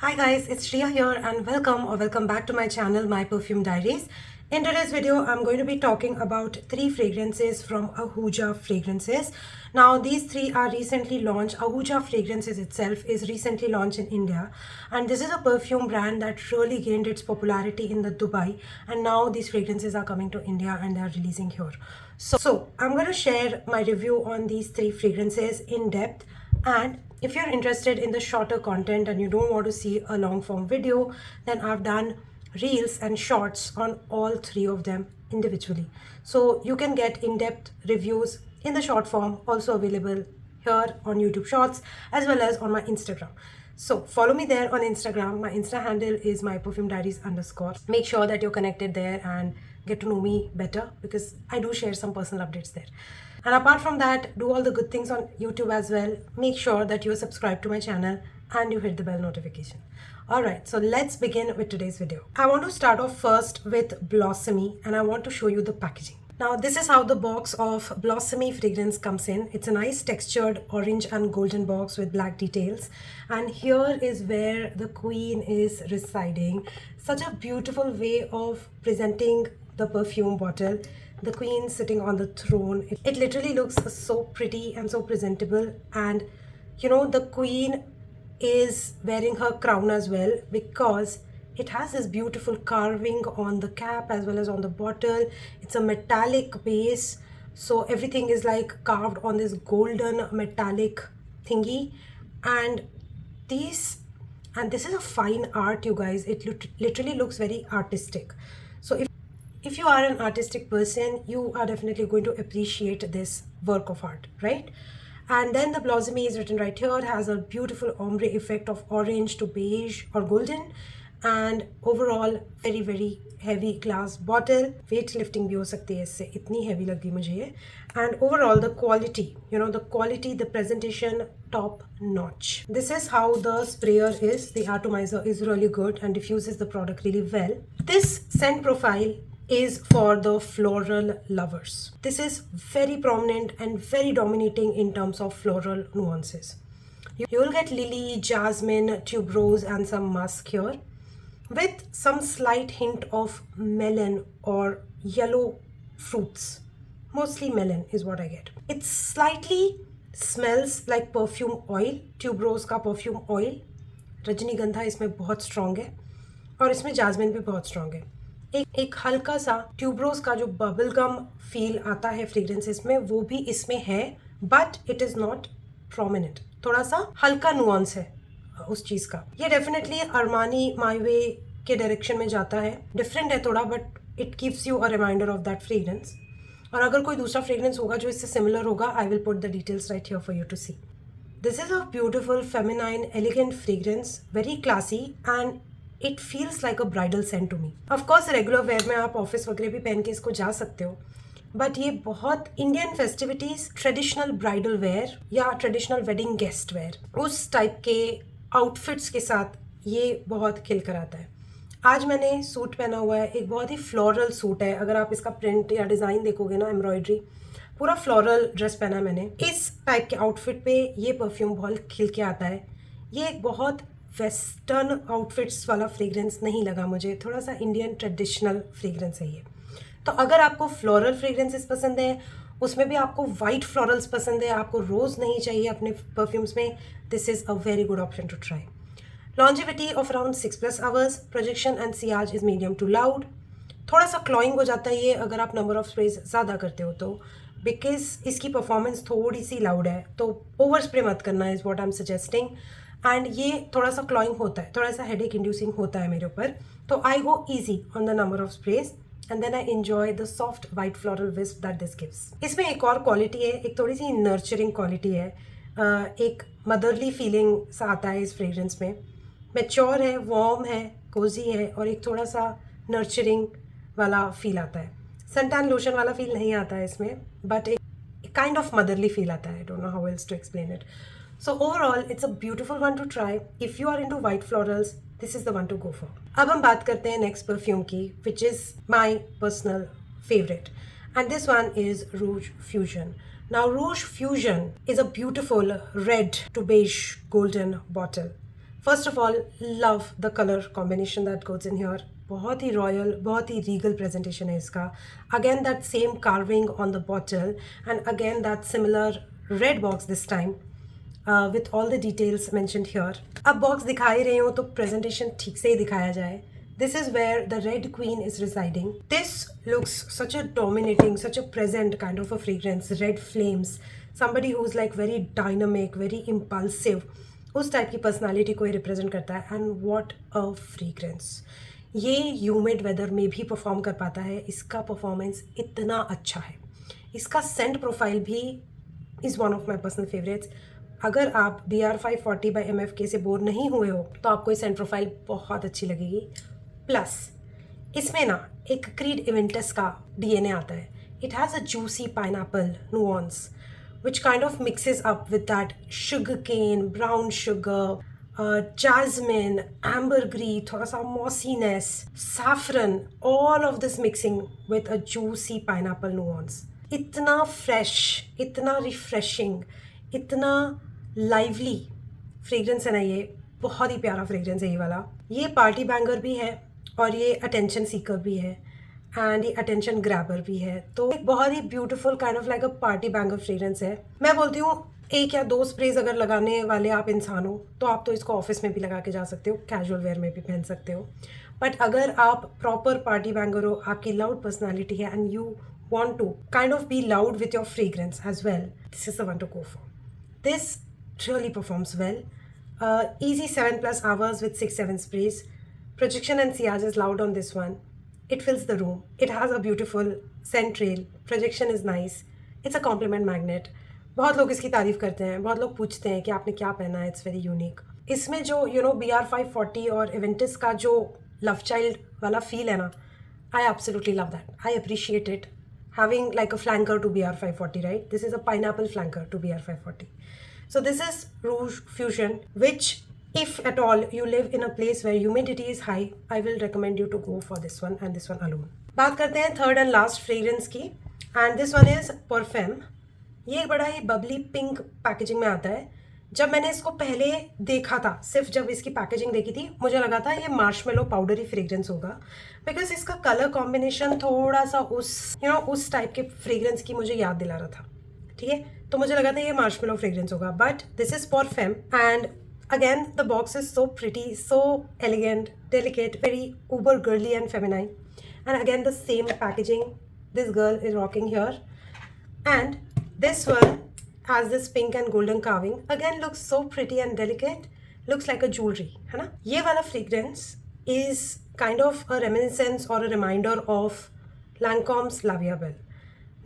Hi guys, it's Shriya here and welcome back to my channel My Perfume Diaries. In today's video, I'm going to be talking about 3 fragrances from Ahuja Fragrances. Now these 3 are recently launched. Ahuja Fragrances itself is recently launched in India, and this is a perfume brand that really gained its popularity in the Dubai, and now these fragrances are coming to India and they are releasing here. So I'm going to share my review on these 3 fragrances in depth. And if you're interested in the shorter content and you don't want to see a long form video, then I've done reels and shorts on all 3 of them individually. So you can get in-depth reviews in the short form, also available here on YouTube Shorts as well as on my Instagram. So follow me there on Instagram. My Insta handle is myperfumediaries_. Make sure that you're connected there and get to know me better because I do share some personal updates there. And apart from that, do all the good things on YouTube as well. Make sure that you're subscribed to my channel and you hit the bell notification. Alright, so let's begin with today's video. I want to start off first with Blossomy and I want to show you the packaging. Now this is how the box of Blossomy fragrance comes in. It's a nice textured orange and golden box with black details. And here is where the queen is residing. Such a beautiful way of presenting the perfume bottle. The queen sitting on the throne. It literally looks so pretty and so presentable. And you know, the queen is wearing her crown as well because it has this beautiful carving on the cap as well as on the bottle. It's a metallic base, so everything is like carved on this golden metallic thingy. And this is a fine art, you guys. It literally looks very artistic. So if you are an artistic person, you are definitely going to appreciate this work of art, right? And then the Blossomy is written right here. It has a beautiful ombre effect of orange to beige or golden, and overall very heavy glass bottle. Weight lifting भी हो सकती है इससे, इतनी heavy लगी मुझे ये. And overall the quality, the presentation top notch. This is how the sprayer is. The atomizer is really good and diffuses the product really well. This scent profile is for the floral lovers. This is very prominent and very dominating in terms of floral nuances. You will get lily, jasmine, tuberose and some musk here with some slight hint of melon or yellow fruits. Mostly melon is what I get. It slightly smells like perfume oil, tuberose का perfume oil. रजनीगंधा इसमें बहुत strong है और इसमें jasmine भी बहुत strong है. एक हल्का सा ट्यूबरोज का जो बबल गम फील आता है फ्रेग्रेंसेस में, वो भी इसमें है, but it is not prominent. थोड़ा सा हल्का नुआंस है उस चीज का. ये डेफिनेटली अरमानी माय वे के डायरेक्शन में जाता है. डिफरेंट है थोड़ा, but it gives you a reminder of that fragrance. और अगर कोई दूसरा फ्रेग्रेंस होगा जो इससे सिमिलर होगा, I will put the details right here for you to see. This is a beautiful feminine elegant fragrance, very classy and it feels like a bridal scent to me. Of course regular wear में आप office वगैरह भी पहन के इसको जा सकते हो, बट ये बहुत Indian festivities, traditional bridal where या ट्रेडिशनल वेडिंग गेस्ट वेयर, उस टाइप के आउटफिट्स के साथ ये बहुत खिल कर आता है. आज मैंने सूट पहना हुआ है, एक बहुत ही फ्लोरल सूट है. अगर आप इसका प्रिंट या डिज़ाइन देखोगे ना, एम्ब्रॉयडरी, पूरा फ्लोरल ड्रेस पहना है मैंने. इस टाइप के आउटफिट पे ये परफ्यूम बहुत खिल के आता है. ये एक बहुत वेस्टर्न आउटफिट्स वाला फ्रेग्रेंस नहीं लगा मुझे, थोड़ा सा इंडियन ट्रेडिशनल फ्रेग्रेंस है ये. तो अगर आपको फ्लोरल फ्रेग्रेंसेस पसंद है, उसमें भी आपको वाइट फ्लोरल्स पसंद है, आपको रोज़ नहीं चाहिए अपने परफ्यूम्स में, this is a very good option to try. Longevity of around 6+ hours. Projection and सियाज इज़ मीडियम टू लाउड. थोड़ा सा क्लॉइंग हो जाता है ये अगर आप नंबर ऑफ स्प्रेज ज़्यादा करते हो तो, बिकॉज इसकी परफॉर्मेंस थोड़ी सी लाउड है, तो ओवर स्प्रे मत करना is what I am suggesting. And ये थोड़ा सा क्लॉइंग होता है, थोड़ा सा हेडेक इंड्यूसिंग होता है मेरे ऊपर, तो I go easy on the number of sprays and then I enjoy the soft white floral wisp that this gives. इसमें एक और क्वालिटी है, एक थोड़ी सी नर्चरिंग क्वालिटी है. एक मदरली फीलिंग सा आता है इस फ्रेग्रेंस में. मैच्योर है, वार्म है, कोजी है और एक थोड़ा सा नर्चरिंग वाला फील आता है. सनटैन लोशन वाला फील नहीं आता है इसमें, बट एक काइंड ऑफ मदरली फील आता है. I don't know how else to explain it. So overall, it's a beautiful one to try. If you are into white florals, this is the one to go for. अब हम बात करते हैं next perfume की, which is my personal favorite. And this one is Rouge Fusion. Now Rouge Fusion is a beautiful red to beige golden bottle. First of all love the colour combination that goes in here. बहुत ही royal, बहुत ही Regal presentation है इसका. Again that same carving on the bottle and again that similar red box this time with all the details mentioned here. अब box दिखा ही रही हूँ तो presentation ठीक से ही दिखाया जाए. This is where the Red Queen is residing. This looks such a dominating, such a present kind of a fragrance. Red flames. Somebody who's like very dynamic, very impulsive. उस type की personality को ही represent करता है. And what a fragrance. ये humid weather में भी perform कर पाता है. इसका परफॉर्मेंस इतना अच्छा है. इसका सेंट प्रोफाइल भी is one of my personal favourites. अगर आप BR540 बाई MFK से बोर नहीं हुए हो तो आपको ये सेंट प्रोफाइल बहुत अच्छी लगेगी. प्लस इसमें ना एक क्रीड इवेंटस का DNA आता है. It has a juicy pineapple nuance which kind of mixes up with that sugar cane, brown sugar, jasmine, ambergris, थोड़ा सा mossiness, saffron, all of this mixing with a juicy pineapple nuance. इतना fresh, इतना refreshing, इतना lively fragrance है ना ये. बहुत ही प्यारा fragrance है ये वाला. ये पार्टी बैंगर भी है और ये अटेंशन सीकर भी है एंड ये अटेंशन ग्रैबर भी है. तो एक बहुत ही beautiful kind of like a party banger fragrance है. मैं बोलती हूँ एक या दो स्प्रेज अगर लगाने वाले आप इंसान हो तो आप तो इसको ऑफिस में भी लगा के जा सकते हो, कैजुअल वेयर में भी पहन सकते हो. बट अगर आप प्रॉपर पार्टी बैंगर हो, आपकी लाउड पर्सनैलिटी है and you want to kind of be loud with your fragrance as well, this is the one to go for. This really performs well. Easy 7+ hours with 6-7 sprays. Projection and sillage is loud on this one. It fills the room. It has a beautiful scent trail. Projection is nice. It's a compliment magnet. बहुत लोग इसकी तारीफ करते हैं, बहुत लोग पूछते हैं कि आपने क्या पहना है. It's very unique. इसमें जो BR540 और इवेंटिस का जो लव चाइल्ड वाला फील है ना, I absolutely love that. I appreciate it. Having like a flanker to BR540, right? This is a pineapple flanker to BR540. So this is Rouge Fusion, which if at all you live in a place where humidity is high, I will recommend you to go for this one and this one alone. बात करते हैं third and last fragrance की, and this one is perfume. ये बड़ा ही Babli pink packaging में आता है. जब मैंने इसको पहले देखा था, सिर्फ जब इसकी पैकेजिंग देखी थी, मुझे लगा था ये मार्शमेलो पाउडरी फ्रेग्रेंस होगा, बिकॉज इसका कलर कॉम्बिनेशन थोड़ा सा उस टाइप के फ्रेग्रेंस की मुझे याद दिला रहा था. ठीक है, तो मुझे लगा था ये मार्शमेलो फ्रेग्रेंस होगा. But this is perfume and again the box is so pretty, so elegant, delicate, very Uber girly and feminine. And again the same packaging this girl is rocking here. And this one has this pink and golden carving. Again looks so pretty and delicate, looks like a jewelry, है ना. ये वाला fragrance is kind of a reminiscence or a reminder of Lancome's La Vie Belle.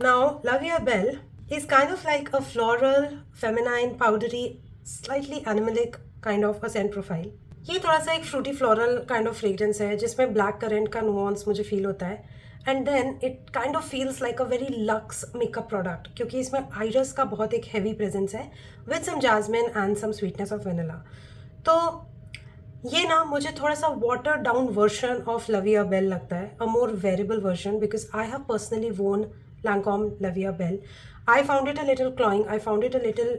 Now La Vie Belle is kind of like a floral, feminine, powdery, slightly animalic kind of a scent profile. ये थोड़ा सा एक fruity floral kind of fragrance है जिसमें black currant का nuance मुझे feel होता है. And then it kind of feels like a very luxe makeup product, क्योंकि इसमें आइरस का बहुत एक हैवी प्रेजेंस है with some jasmine and some sweetness of vanilla. तो ये ना मुझे थोड़ा सा water down version of La Vie Belle लगता है, a more variable version, because I have personally worn Lancome La Vie Belle. I found it a little cloying, I found it a little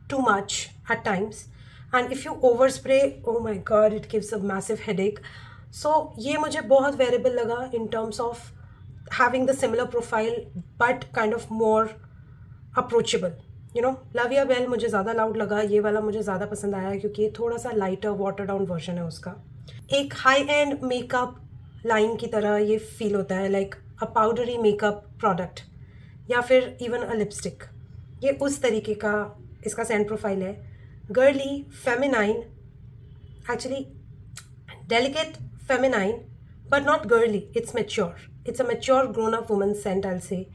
too much at times, and if you overspray, oh my god, it gives a massive headache. So ये मुझे बहुत variable लगा in terms of having the similar profile but kind of more approachable. La Vie Belle मुझे ज़्यादा loud लगा, ये वाला मुझे ज़्यादा पसंद आया क्योंकि ये थोड़ा सा लाइटर वाटर डाउन वर्जन है उसका. एक हाई एंड मेकअप लाइन की तरह ये फील होता है, लाइक अ पाउडरी मेकअप प्रोडक्ट या फिर इवन अ लिपस्टिक. ये उस तरीके का इसका सेंट प्रोफाइल है. Girly, feminine, actually delicate, feminine, but not girly. It's mature. It's a mature grown-up woman scent, I'll say.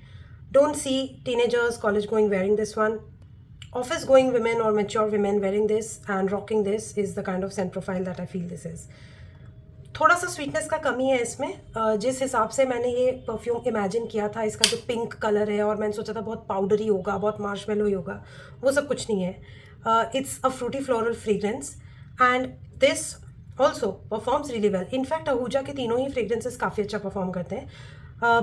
Don't see teenagers, college-going wearing this one. Office-going women or mature women wearing this and rocking this is the kind of scent profile that I feel this is. थोड़ा सा sweetness का कमी है इसमें. जिस हिसाब से मैंने ये परफ्यूम इमेजिन किया था, इसका जो पिंक कलर है और मैंने सोचा था बहुत पाउडरी होगा, बहुत मार्शमेलो ही होगा, वो सब कुछ नहीं है. It's a Frooti floral fragrance and this also performs really well. In fact Ahuja के तीनों ही फ्रेग्रेंसेस काफ़ी अच्छा परफॉर्म करते हैं.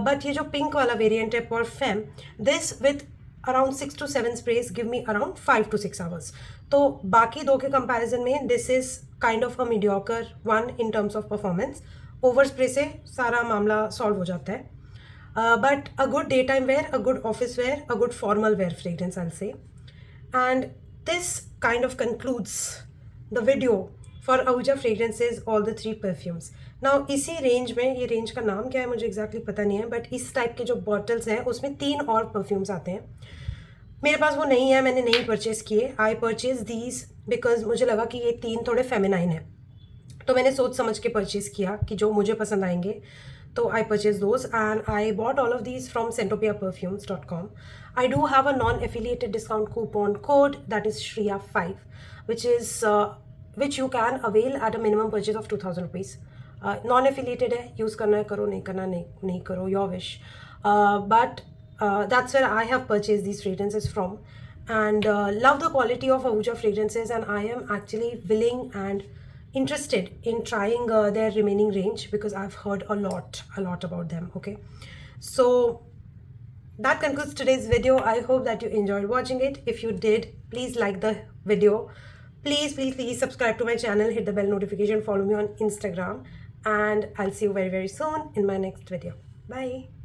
बट ये जो पिंक वाला वेरिएंट है perfume, this with around 6 to 7 sprays give me around 5 to 6 hours. तो बाकी दो के कंपैरिजन में this is kind of a mediocre one in terms of performance. Over spray से सारा मामला सॉल्व हो जाता है. But a good daytime wear, a good office wear, a good formal wear fragrance, I'll say. And this kind of concludes the video for Ahuja fragrances, all the 3 perfumes. Now इसी range में, ये range का नाम क्या है मुझे exactly पता नहीं है, बट इस टाइप के जो बॉटल्स हैं उसमें 3 और परफ्यूम्स आते हैं. मेरे पास वो नहीं है, मैंने नहीं परचेज़ किए. आई परचेज दीज बिकॉज मुझे लगा कि ये 3 थोड़े फेमिनाइन है, तो मैंने सोच समझ के परचेज़ किया कि जो मुझे पसंद आएंगे. So I purchased those and I bought all of these from centopiaperfumes.com. I do have a non-affiliated discount coupon code that is Shriya5, which you can avail at a minimum purchase of 2000 rupees. Non-affiliated है, use करना है करो, नहीं करना नहीं करो, your wish. But that's where I have purchased these fragrances from, and love the quality of Ahuja fragrances, and I am actually willing and interested in trying their remaining range because I've heard a lot about them. Okay, so that concludes today's video. I hope that you enjoyed watching it. If you did, please like the video. Please subscribe to my channel, hit the bell notification, follow me on Instagram, and I'll see you very soon in my next video. Bye.